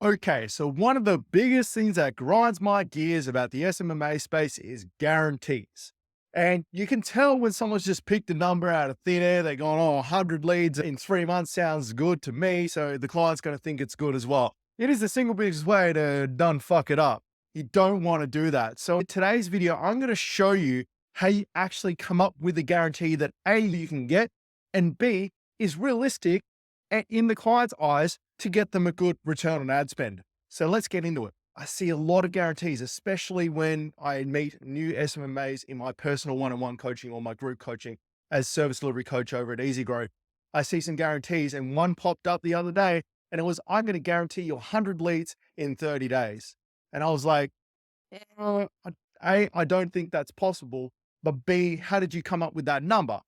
Okay, so one of the biggest things that grinds my gears about the SMMA space is guarantees. And you can tell when someone's just picked a number out of thin air, they're going, oh, 100 leads in 3 months sounds good to me. So the client's going to think it's good as well. It is the single biggest way to done fuck it up. You don't want to do that. So in today's video, I'm going to show you how you actually come up with a guarantee that A, you can get, and B, is realistic and in the client's eyes to get them a good return on ad spend. So let's get into it. I see a lot of guarantees, especially when I meet new SMMAs in my personal one-on-one coaching or my group coaching as service delivery coach over at Easy Grow. I see some guarantees and one popped up the other day and it was, I'm going to guarantee you 100 leads in 30 days. And I was like, I don't think that's possible. But B, how did you come up with that number?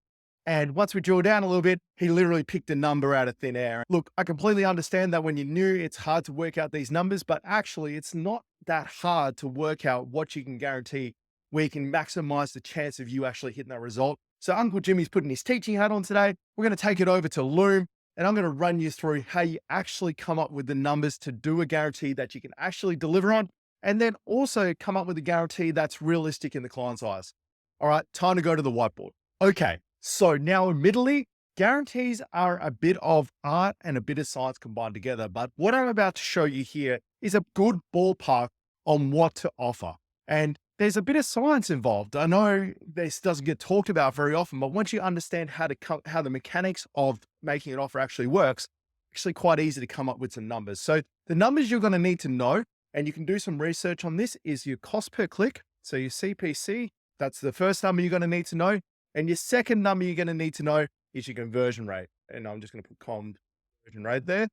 And once we drill down a little bit, he literally picked a number out of thin air. Look, I completely understand that when you're new, it's hard to work out these numbers, but actually it's not that hard to work out what you can guarantee where you can maximize the chance of you actually hitting that result. So Uncle Jimmy's putting his teaching hat on today. We're going to take it over to Loom and I'm going to run you through how you actually come up with the numbers to do a guarantee that you can actually deliver on, and then also come up with a guarantee that's realistic in the client's eyes. All right, time to go to the whiteboard. Okay. So now, admittedly, guarantees are a bit of art and a bit of science combined together. But what I'm about to show you here is a good ballpark on what to offer. And there's a bit of science involved. I know this doesn't get talked about very often, but once you understand how the mechanics of making an offer actually works, actually quite easy to come up with some numbers. So the numbers you're going to need to know, and you can do some research on this, is your cost per click. So your CPC, that's the first number you're going to need to know. And your second number you're going to need to know is your conversion rate. And I'm just going to put conversion rate there.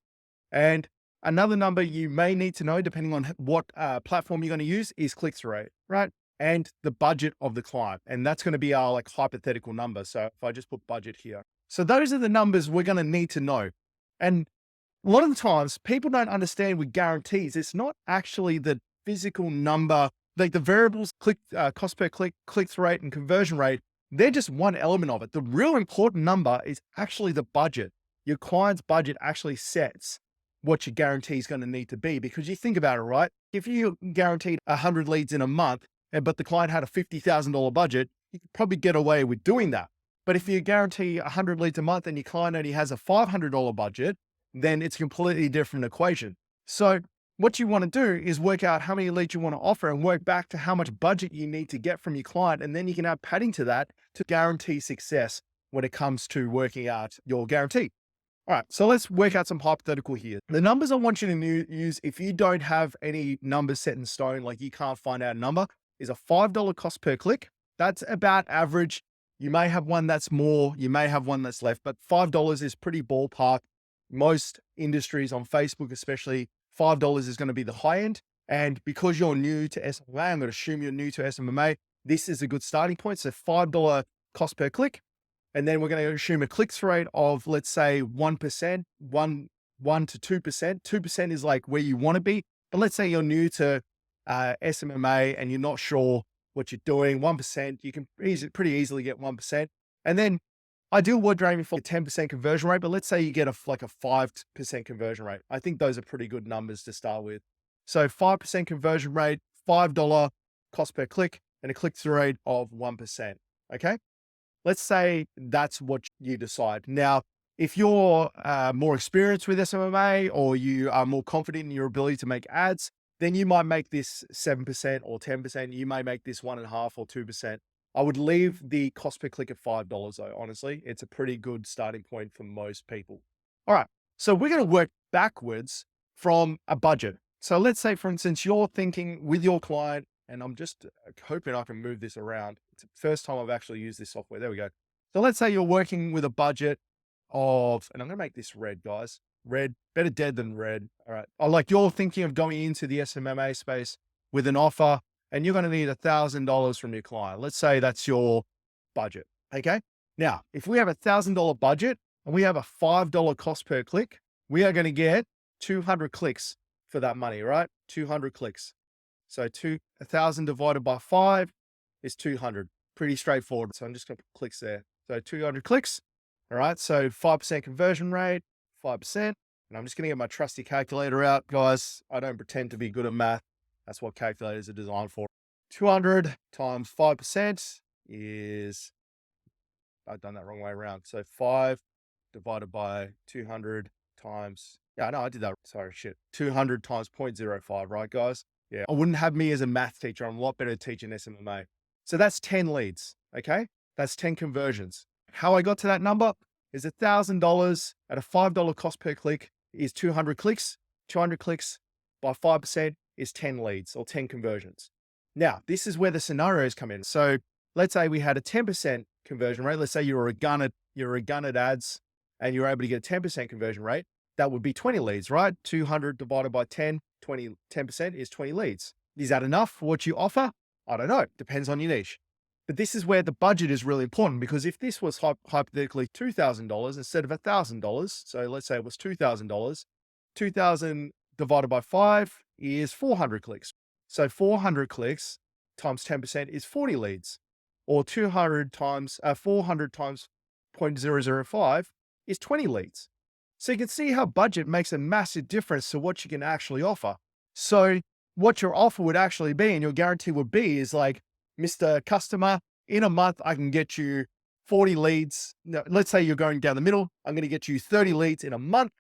And another number you may need to know, depending on what platform you're going to use, is click-through rate, right? And the budget of the client. And that's going to be our hypothetical number. So if I just put budget here. So those are the numbers we're going to need to know. And a lot of the times people don't understand with guarantees, it's not actually the physical number, like the variables, cost per click, click-through rate, and conversion rate. They're just one element of it. The real important number is actually the budget. Your client's budget actually sets what your guarantee is going to need to be, because you think about it, right? If you guaranteed 100 leads in a month, but the client had a $50,000 budget, you could probably get away with doing that. But if you guarantee 100 leads a month and your client only has a $500 budget, then it's a completely different equation. So what you want to do is work out how many leads you want to offer and work back to how much budget you need to get from your client. And then you can add padding to that to guarantee success when it comes to working out your guarantee. All right, so let's work out some hypothetical here. The numbers I want you to use, if you don't have any numbers set in stone, like you can't find out a number, is a $5 cost per click. That's about average. You may have one that's more, you may have one that's less, but $5 is pretty ballpark. Most industries on Facebook, especially, $5 is going to be the high end. And because you're new to SMMA, I'm going to assume you're new to SMMA, this is a good starting point. So $5 cost per click. And then we're going to assume a click-through rate of, let's say 1%, 1 to 2%. 2% is like where you want to be. But let's say you're new to SMMA and you're not sure what you're doing. 1%, you can pretty easily get 1%. And then ideal word aiming for a 10% conversion rate, but let's say you get a 5% conversion rate. I think those are pretty good numbers to start with. So 5% conversion rate, $5 cost per click, and a click-through rate of 1%. Okay. Let's say that's what you decide. Now, if you're more experienced with SMMA or you are more confident in your ability to make ads, then you might make this 7% or 10%. You may make this 1.5% or 2%. I would leave the cost per click at $5 though, honestly. It's a pretty good starting point for most people. All right, so we're going to work backwards from a budget. So let's say, for instance, you're thinking with your client, and I'm just hoping I can move this around. It's the first time I've actually used this software. There we go. So let's say you're working with a budget of, and I'm going to make this red, guys. Red, better dead than red. All right. You're thinking of going into the SMMA space with an offer, and you're going to need $1,000 from your client. Let's say that's your budget. Okay. Now, if we have $1,000 budget and we have a $5 cost per click, we are going to get 200 clicks for that money, right? 200 clicks. So 1,000 divided by 5 is 200. Pretty straightforward. So I'm just going to put clicks there. So 200 clicks. All right. So 5% conversion rate, 5%. And I'm just going to get my trusty calculator out, guys. I don't pretend to be good at math. That's what calculators are designed for. 200 times 5% is, I've done that wrong way around. So 5 divided by 200 times, yeah, no, I did that. Sorry, shit. 200 times 0.05, right, guys? Yeah, I wouldn't have me as a math teacher. I'm a lot better at teaching SMMA. So that's 10 leads, okay? That's 10 conversions. How I got to that number is $1,000 at a $5 cost per click is 200 clicks. 200 clicks by 5% is 10 leads or 10 conversions. Now, this is where the scenarios come in. So let's say we had a 10% conversion rate. Let's say you're a gun at ads and you're able to get a 10% conversion rate. That would be 20 leads, right? 200 divided by 10, 10% is 20 leads. Is that enough for what you offer? I don't know. Depends on your niche. But this is where the budget is really important, because if this was hypothetically $2,000 instead of $1,000, so let's say it was $2,000, 2,000 divided by 5 is 400 clicks. So 400 clicks times 10% is 40 leads, or 400 times 0.005 is 20 leads. So you can see how budget makes a massive difference to what you can actually offer. So what your offer would actually be and your guarantee would be is like, Mr. Customer, in a month, I can get you 40 leads. Now, let's say you're going down the middle. I'm going to get you 30 leads in a month,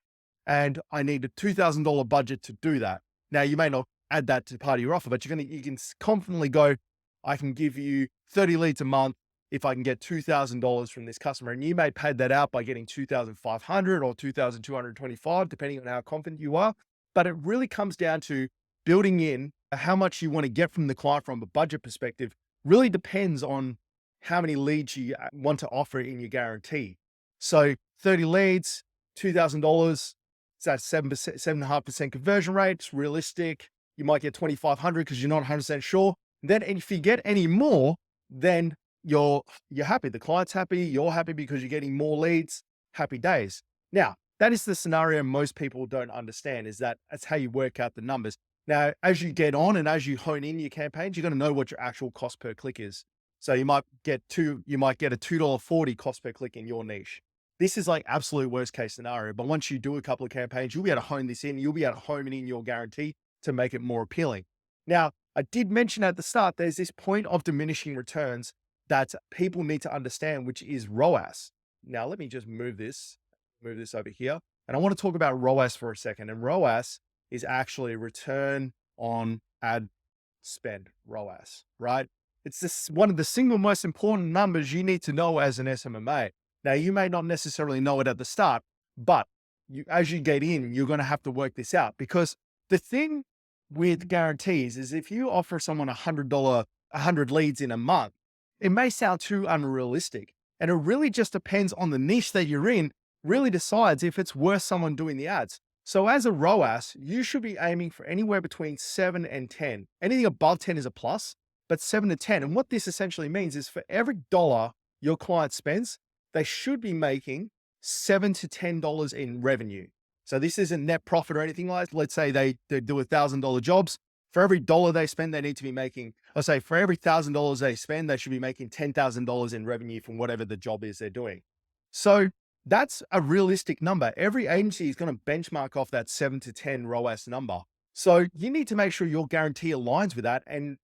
and I need a $2,000 budget to do that. Now, you may not add that to part of your offer, but you can confidently go, I can give you 30 leads a month if I can get $2,000 from this customer. And you may pad that out by getting 2,500 or 2,225, depending on how confident you are. But it really comes down to building in how much you want to get from the client from a budget perspective. Really depends on how many leads you want to offer in your guarantee. So 30 leads, $2,000, that's 7.5% conversion rate. It's realistic. You might get 2,500 because you're not 100% sure. Then if you get any more, then you're happy. The client's happy. You're happy because you're getting more leads. Happy days. Now, that is the scenario most people don't understand, is that that's how you work out the numbers. Now, as you get on and as you hone in your campaigns, you're going to know what your actual cost per click is. So you might get a $2.40 cost per click in your niche. This is like absolute worst case scenario. But once you do a couple of campaigns, you'll be able to hone this in. You'll be able to hone in your guarantee to make it more appealing. Now, I did mention at the start, there's this point of diminishing returns that people need to understand, which is ROAS. Now, let me just move this over here. And I want to talk about ROAS for a second. And ROAS is actually return on ad spend, ROAS, right? It's this one of the single most important numbers you need to know as an SMMA. Now, you may not necessarily know it at the start, but as you get in, you're going to have to work this out, because the thing with guarantees is if you offer someone $100 leads in a month, it may sound too unrealistic. And it really just depends on the niche that you're in, really decides if it's worth someone doing the ads. So as a ROAS, you should be aiming for anywhere between 7 and 10. Anything above 10 is a plus, but 7 to 10. And what this essentially means is for every dollar your client spends, they should be making $7 to $10 in revenue. So this isn't net profit or anything like that. Let's say they do $1,000 jobs. For every dollar they spend, they need to be making, I'll say for every $1,000 they spend, they should be making $10,000 in revenue from whatever the job is they're doing. So that's a realistic number. Every agency is going to benchmark off that 7 to 10 ROAS number. So you need to make sure your guarantee aligns with that. And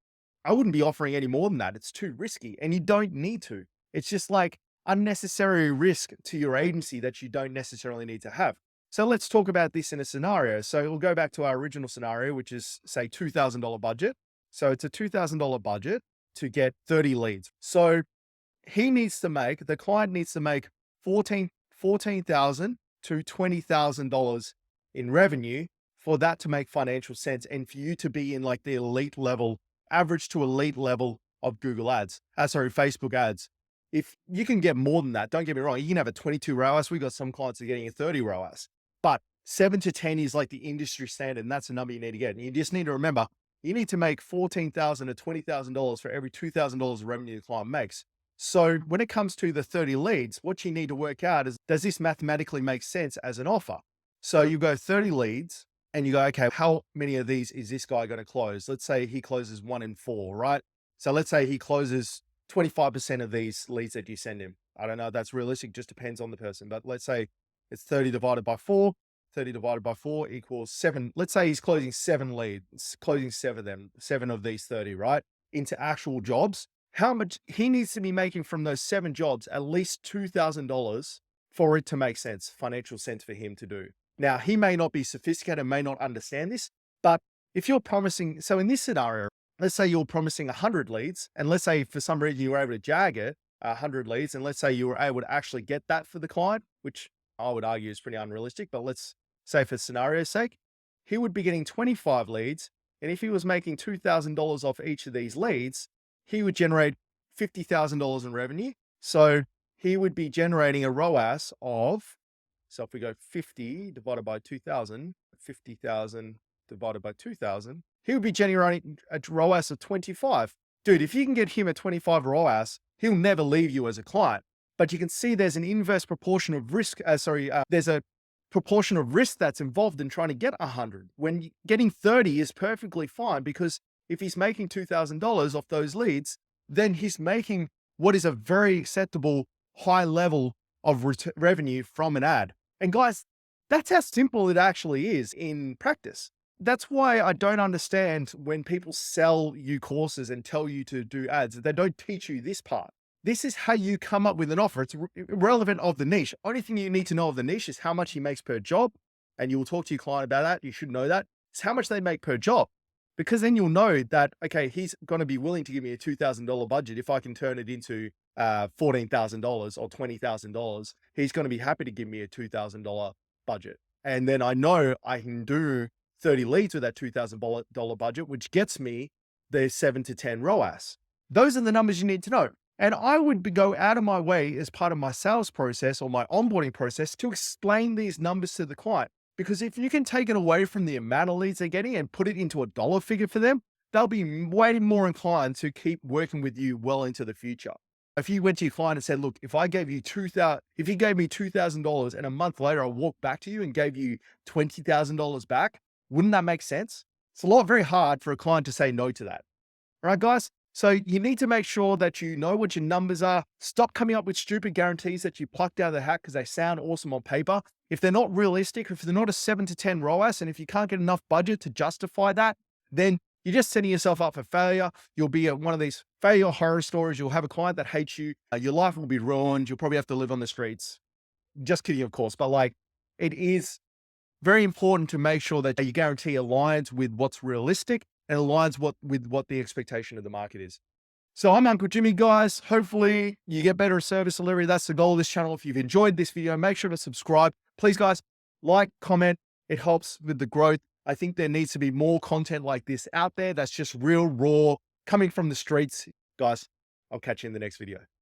I wouldn't be offering any more than that. It's too risky and you don't need to. It's just like unnecessary risk to your agency that you don't necessarily need to have. So let's talk about this in a scenario. So we'll go back to our original scenario, which is say $2,000 budget. So it's a $2,000 budget to get 30 leads. So the client needs to make $14,000 to $20,000 in revenue for that to make financial sense. And for you to be in like the elite level, average to elite level of Google ads, Facebook ads. If you can get more than that, don't get me wrong, you can have a 22 ROAS. We've got some clients that are getting a 30 ROAS, but 7 to 10 is like the industry standard. And that's the number you need to get. And you just need to remember, you need to make $14,000 to $20,000 for every $2,000 of revenue the client makes. So when it comes to the 30 leads, what you need to work out is, does this mathematically make sense as an offer? So you go 30 leads and you go, okay, how many of these is this guy going to close? Let's say he closes 1 in 4, right? So let's say he closes 25% of these leads that you send him. I don't know if that's realistic, just depends on the person, but let's say it's 30 divided by 4. 30 divided by 4 equals 7. Let's say he's closing 7 leads, closing 7 of these 30, right? Into actual jobs. How much he needs to be making from those 7 jobs, at least $2,000 for it to make sense, financial sense for him to do. Now, he may not be sophisticated, may not understand this, but if you're promising, so in this scenario, let's say you're promising 100 leads, and let's say for some reason you were able to jag it, 100 leads, and let's say you were able to actually get that for the client, which I would argue is pretty unrealistic, but let's say for scenario's sake, he would be getting 25 leads. And if he was making $2,000 off each of these leads, he would generate $50,000 in revenue. So he would be generating a ROAS of, so if we go 50 divided by 2,000, 50,000 divided by 2,000, he would be generating a ROAS of 25. Dude, if you can get him a 25 ROAS, he'll never leave you as a client. But you can see there's an inverse proportion of risk. There's a proportion of risk that's involved in trying to get 100. When getting 30 is perfectly fine, because if he's making $2,000 off those leads, then he's making what is a very acceptable high level of revenue from an ad. And guys, that's how simple it actually is in practice. That's why I don't understand when people sell you courses and tell you to do ads. They don't teach you this part. This is how you come up with an offer. It's irrelevant of the niche. Only thing you need to know of the niche is how much he makes per job. And you will talk to your client about that. You should know that. It's how much they make per job. Because then you'll know that, okay, he's going to be willing to give me a $2,000 budget. If I can turn it into $14,000 or $20,000, he's going to be happy to give me a $2,000 budget. And then I know I can do 30 leads with that $2,000 budget, which gets me the 7 to 10 ROAS. Those are the numbers you need to know. And I would go out of my way as part of my sales process or my onboarding process to explain these numbers to the client. Because if you can take it away from the amount of leads they're getting and put it into a dollar figure for them, they'll be way more inclined to keep working with you well into the future. If you went to your client and said, look, if you gave me $2,000 and a month later I walked back to you and gave you $20,000 back, wouldn't that make sense? It's very hard for a client to say no to that. All right, guys? So you need to make sure that you know what your numbers are. Stop coming up with stupid guarantees that you plucked out of the hat because they sound awesome on paper. If they're not realistic, if they're not a 7 to 10 ROAS, and if you can't get enough budget to justify that, then you're just setting yourself up for failure. You'll be one of these failure horror stories. You'll have a client that hates you. Your life will be ruined. You'll probably have to live on the streets. Just kidding, of course. But it is very important to make sure that your guarantee aligns with what's realistic and aligns with what the expectation of the market is. So I'm Uncle Jimmy, guys. Hopefully you get better service delivery. That's the goal of this channel. If you've enjoyed this video, make sure to subscribe. Please, guys, like, comment. It helps with the growth. I think there needs to be more content like this out there that's just real, raw, coming from the streets. Guys, I'll catch you in the next video.